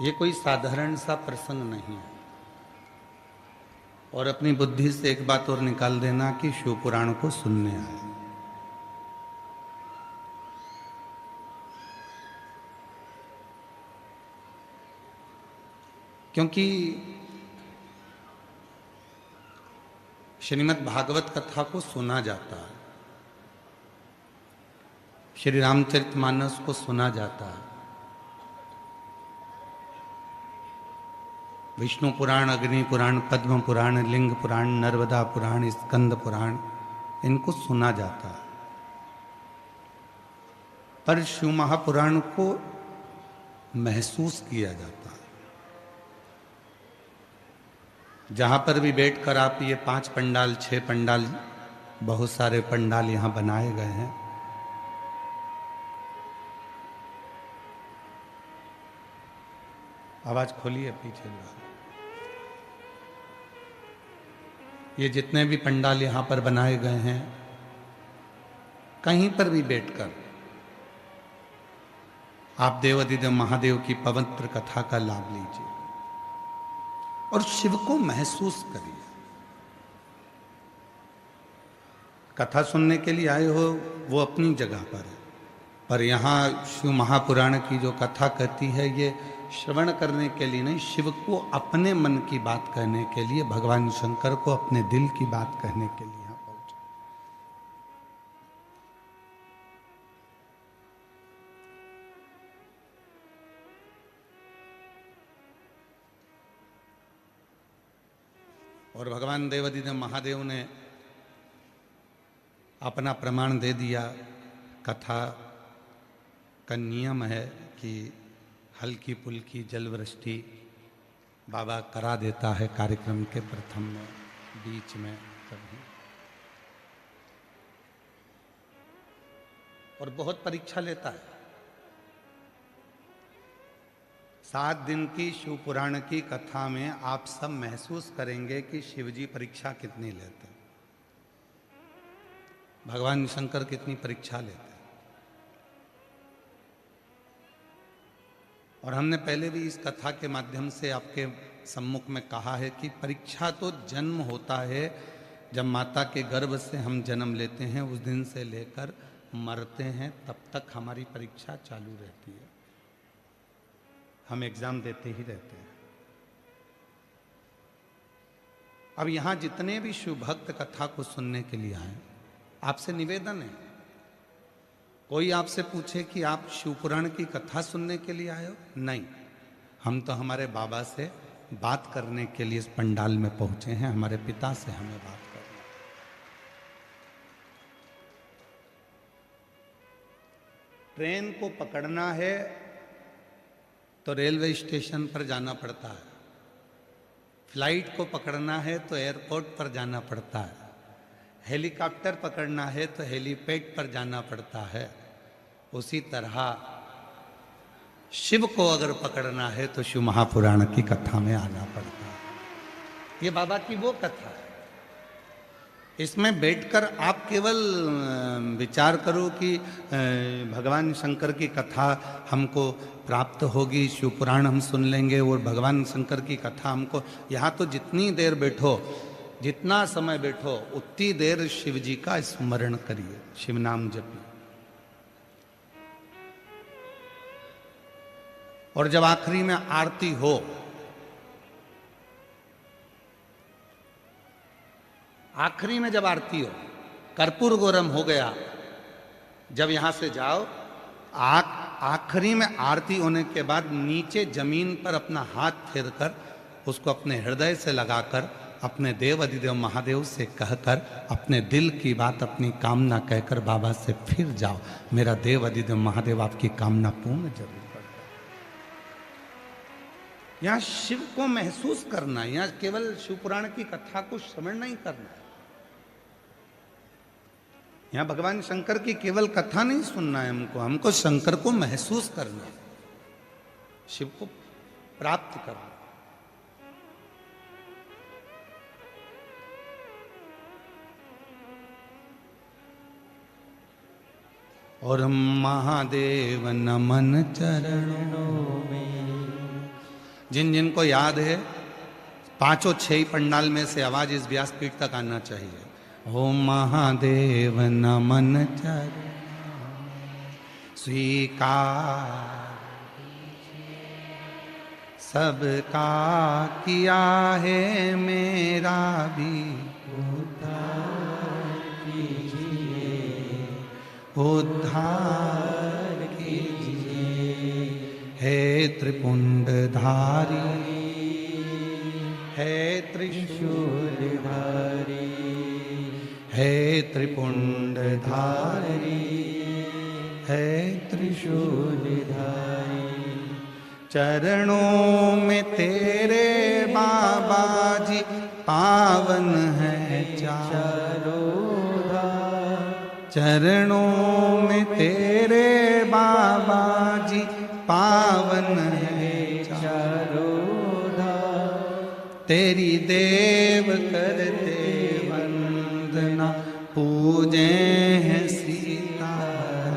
ये कोई साधारण सा प्रसंग नहीं है। और अपनी बुद्धि से एक बात और निकाल देना कि शिव पुराण को सुनने आए। क्योंकि श्रीमद् भागवत कथा को सुना जाता है, श्री रामचरितमानस को सुना जाता है, विष्णु पुराण, अग्नि पुराण, पद्म पुराण, लिंग पुराण, नर्मदा पुराण, स्कंद पुराण, इनको सुना जाता है। पर शिव महापुराण को महसूस किया जाता है। जहां पर भी बैठकर आप ये 5 पंडाल, 6 पंडाल, बहुत सारे पंडाल यहां बनाए गए हैं, आवाज खोलिए पीछे। ये जितने भी पंडाल यहां पर बनाए गए हैं, कहीं पर भी बैठकर आप देवाधिदेव महादेव की पवित्र कथा का लाभ लीजिए और शिव को महसूस करिए। कथा सुनने के लिए आए हो वो अपनी जगह पर है, पर यहाँ शिव महापुराण की जो कथा कहती है, ये श्रवण करने के लिए नहीं, शिव को अपने मन की बात कहने के लिए, भगवान शंकर को अपने दिल की बात कहने के लिए यहाँ पहुंचे। और भगवान देवाधिदेव महादेव ने अपना प्रमाण दे दिया। कथा का नियम है कि हल्की पुल्की जलवृष्टि बाबा करा देता है कार्यक्रम के प्रथम में, बीच में, कभी। और बहुत परीक्षा लेता है। 7 दिन की शिव पुराण की कथा में आप सब महसूस करेंगे कि शिवजी परीक्षा कितनी लेते हैं, भगवान शंकर कितनी परीक्षा लेते हैं। और हमने पहले भी इस कथा के माध्यम से आपके सम्मुख में कहा है कि परीक्षा तो जन्म होता है, जब माता के गर्भ से हम जन्म लेते हैं, उस दिन से लेकर मरते हैं, तब तक हमारी परीक्षा चालू रहती है। हम एग्जाम देते ही रहते हैं। अब यहाँ जितने भी शिव भक्त कथा को सुनने के लिए आए, आपसे निवेदन है, कोई आपसे पूछे कि आप शिवपुराण की कथा सुनने के लिए आए हो, नहीं, हम तो हमारे बाबा से बात करने के लिए इस पंडाल में पहुंचे हैं। हमारे पिता से हमें बात करना। ट्रेन को पकड़ना है तो रेलवे स्टेशन पर जाना पड़ता है, फ्लाइट को पकड़ना है तो एयरपोर्ट पर जाना पड़ता है, हेलीकॉप्टर पकड़ना है तो हेलीपैड पर जाना पड़ता है। उसी तरह शिव को अगर पकड़ना है तो शिव महापुराण की कथा में आना पड़ता है। ये बाबा की वो कथा है। इसमें बैठकर आप केवल विचार करो कि भगवान शंकर की कथा हमको प्राप्त होगी, शिव पुराण हम सुन लेंगे और भगवान शंकर की कथा हमको, यहाँ तो जितनी देर बैठो, जितना समय बैठो, उतनी देर शिव जी का स्मरण करिए, शिव नाम जपिए। और जब आखिरी में आरती हो, आखिरी में जब आरती हो, कर्पूर गौरम हो गया, जब यहां से जाओ, आखिरी में आरती होने के बाद नीचे जमीन पर अपना हाथ फेर कर उसको अपने हृदय से लगाकर अपने देव अधिदेव महादेव से कहकर अपने दिल की बात, अपनी कामना कहकर बाबा से फिर जाओ, मेरा देव अधिदेव महादेव आपकी कामना पूर्ण जरूर कर दे। यहाँ शिव को महसूस करना, यहाँ केवल शिव पुराण की कथा को श्रवण नहीं करना, यहाँ भगवान शंकर की केवल कथा नहीं सुनना है, हमको शंकर को महसूस करना है, शिव को प्राप्त करना। और महादेव नमन चरणों में जिन जिन को याद है, पांचों छह पंडाल में से आवाज इस व्यासपीठ तक आना चाहिए। ओम महादेव नमन चरण स्वीकार, सबका किया है मेरा भी उद्धार कीजिए, उद्धार कीजिए। हे त्रिपुंडधारी, हे त्रिशूलधारी, हे त्रिपुंडधारी, हे त्रिशूलधारी। चरणों में तेरे बाबा जी पावन है चारों धाम, चरणों में तेरे बाबा जी पावन है चारों धाम। तेरी देव करते वंदना, पूजे हैं सीताराम।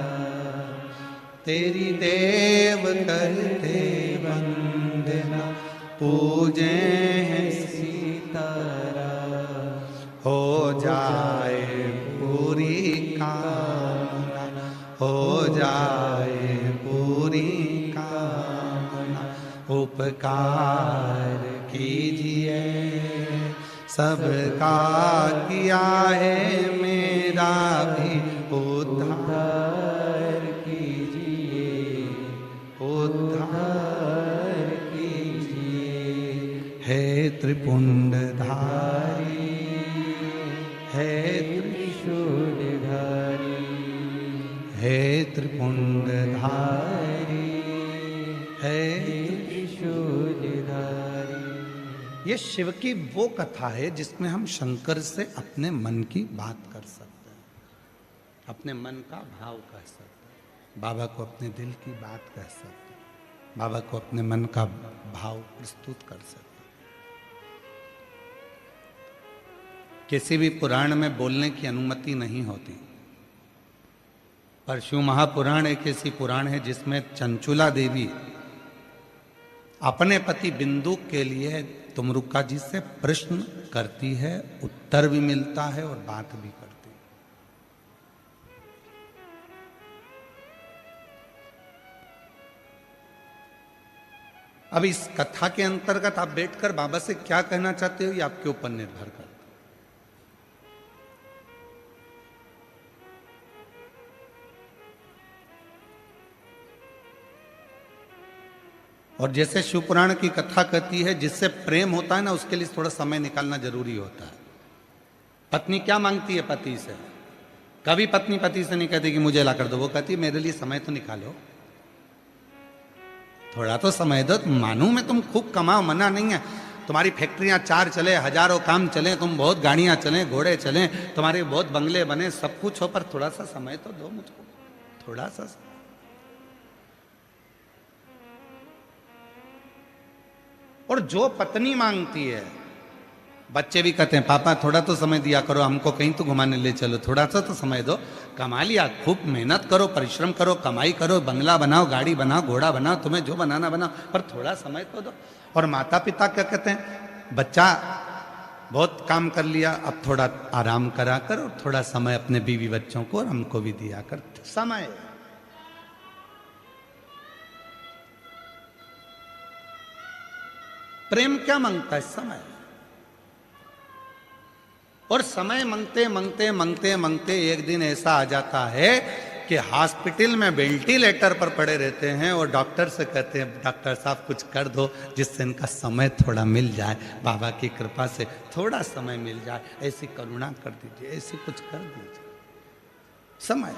तेरी देव करते वंदना, पूजे हैं सीताराम। हो जाए पूरी कामना, हो जाए पूरी कामना। उपकार कीजिए, सबका किया है मेरा भी उद्धार कीजिए, उद्धार कीजिए। हे त्रिपुंडधारी, हे त्रिशूलधारी, हे त्रिपुंडधारी, हे त्रिशूलधारी। ये शिव की वो कथा है जिसमें हम शंकर से अपने मन की बात कर सकते हैं, अपने मन का भाव कह सकते हैं, बाबा को अपने दिल की बात कह सकते हैं, बाबा को अपने मन का भाव प्रस्तुत कर सकते हैं। किसी भी पुराण में बोलने की अनुमति नहीं होती, पर शिव महापुराण एक ऐसी पुराण है जिसमें चंचुला देवी अपने पति बिंदु के लिए तुमरुका जी से प्रश्न करती है, उत्तर भी मिलता है और बात भी करती है। अब इस कथा के अंतर्गत आप बैठकर बाबा से क्या कहना चाहते हो, ये आपके ऊपर निर्भर करता है। और जैसे शिवपुराण की कथा कहती है, जिससे प्रेम होता है ना, उसके लिए थोड़ा समय निकालना जरूरी होता है। पत्नी क्या मांगती है पति से? कभी पत्नी पति से नहीं कहती कि मुझे ला कर दो, वो कहती है मेरे लिए समय तो निकालो, थोड़ा तो समय दो। मानू मैं तुम खूब कमाओ, मना नहीं है, तुम्हारी फैक्ट्रियां 4 चले, हजारों काम चले, तुम बहुत गाड़ियां चले, घोड़े चले, तुम्हारे बहुत बंगले बने, सब कुछ हो, पर थोड़ा सा समय तो दो मुझको, थोड़ा सा। और जो पत्नी मांगती है, बच्चे भी कहते हैं पापा थोड़ा तो समय दिया करो, हमको कहीं तो घुमाने ले चलो, थोड़ा सा तो समय दो। कमा लिया, खूब मेहनत करो, परिश्रम करो, कमाई करो, बंगला बनाओ, गाड़ी बनाओ, घोड़ा बनाओ, तुम्हें जो बनाना बनाओ, पर थोड़ा समय तो दो। और माता पिता क्या कहते हैं, बच्चा बहुत काम कर लिया, अब थोड़ा आराम करा कर और थोड़ा समय अपने बीवी बच्चों को और हमको भी दिया कर। समय, प्रेम क्या मांगता है? समय। और समय मांगते मांगते मांगते मांगते एक दिन ऐसा आ जाता है कि हॉस्पिटल में वेंटिलेटर पर पड़े रहते हैं और डॉक्टर से कहते हैं डॉक्टर साहब कुछ कर दो जिससे इनका समय थोड़ा मिल जाए, बाबा की कृपा से थोड़ा समय मिल जाए, ऐसी करुणा कर दीजिए, ऐसी कुछ कर दीजिए। समय